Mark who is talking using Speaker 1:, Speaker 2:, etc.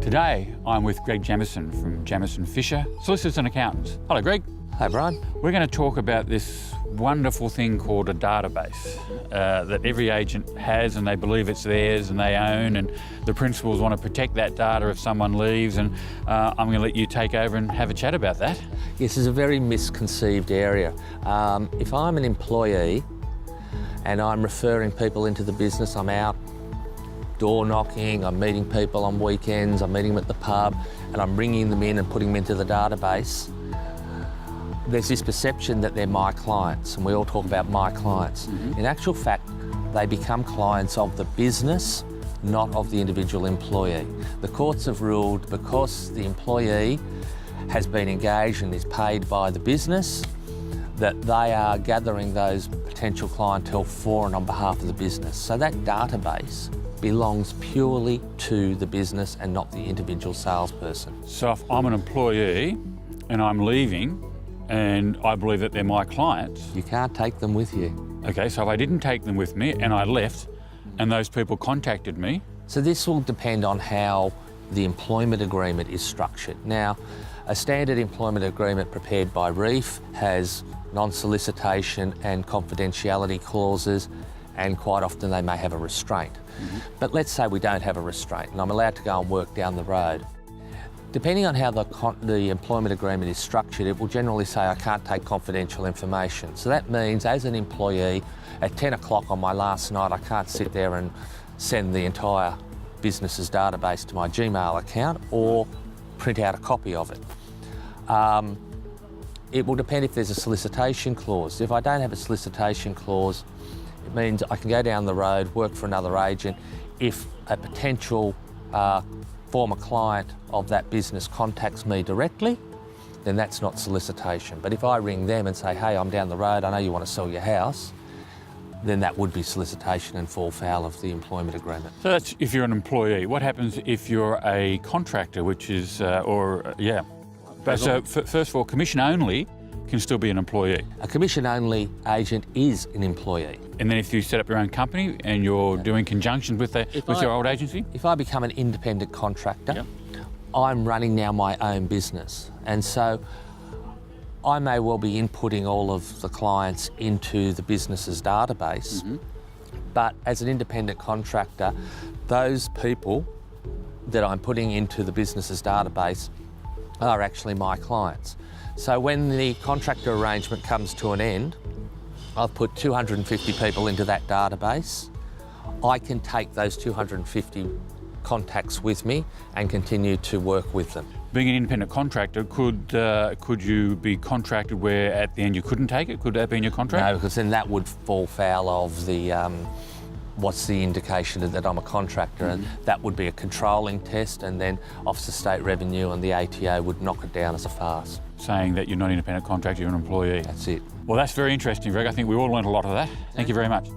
Speaker 1: Today, I'm with Greg Jemmeson from Jemmeson Fisher, Solicitors and Accountants. Hello, Greg.
Speaker 2: Hi, Brian.
Speaker 1: We're going to talk about this wonderful thing called a database that every agent has, and they believe it's theirs and they own, and the principals want to protect that data if someone leaves, and I'm going to let you take over and have a chat about that.
Speaker 2: Yes, it's a very misconceived area. If I'm an employee and I'm referring people into the business, I'm out door knocking, I'm meeting people on weekends, I'm meeting them at the pub, and I'm bringing them in and putting them into the database, there's this perception that they're my clients, and we all talk about my clients. In actual fact, they become clients of the business, not of the individual employee. The courts have ruled because the employee has been engaged and is paid by the business, that they are gathering those potential clientele for and on behalf of the business. So that database belongs purely to the business and not the individual salesperson.
Speaker 1: So if I'm an employee and I'm leaving and I believe that they're my clients...
Speaker 2: You can't take them with you.
Speaker 1: Okay, so if I didn't take them with me and I left and those people contacted me...
Speaker 2: So this will depend on how the employment agreement is structured. Now, a standard employment agreement prepared by Reef has non-solicitation and confidentiality clauses, and quite often they may have a restraint. But let's say we don't have a restraint and I'm allowed to go and work down the road. Depending on how the employment agreement is structured, it will generally say I can't take confidential information. So that means as an employee, at 10 o'clock on my last night, I can't sit there and send the entire business's database to my Gmail account or print out a copy of it. It will depend if there's a solicitation clause. If I don't have a solicitation clause, it means I can go down the road, work for another agent. If a potential former client of that business contacts me directly, then that's not solicitation. But if I ring them and say, hey, I'm down the road, I know you want to sell your house, then that would be solicitation and fall foul of the employment agreement.
Speaker 1: So that's if you're an employee. What happens if you're a contractor, which is, But so first of all, commission only can still be an employee.
Speaker 2: A commission-only agent is an employee.
Speaker 1: And then if you set up your own company and you're doing conjunction with your old agency?
Speaker 2: If I become an independent contractor, I'm running now my own business. And so I may well be inputting all of the clients into the business's database, but as an independent contractor, those people that I'm putting into the business's database are actually my clients. So when the contractor arrangement comes to an end, I've put 250 people into that database. I can take those 250 contacts with me and continue to work with them.
Speaker 1: Being an independent contractor, could you be contracted where at the end you couldn't take it? Could that be in your contract?
Speaker 2: No, because then that would fall foul of the what's the indication that I'm a contractor, and that would be a controlling test, and then Office of State Revenue and the ATO would knock it down as a farce.
Speaker 1: Saying that you're not an independent contractor, you're an employee.
Speaker 2: That's it.
Speaker 1: Well, that's very interesting, Greg. I think we all learned a lot of that. Thank you very much.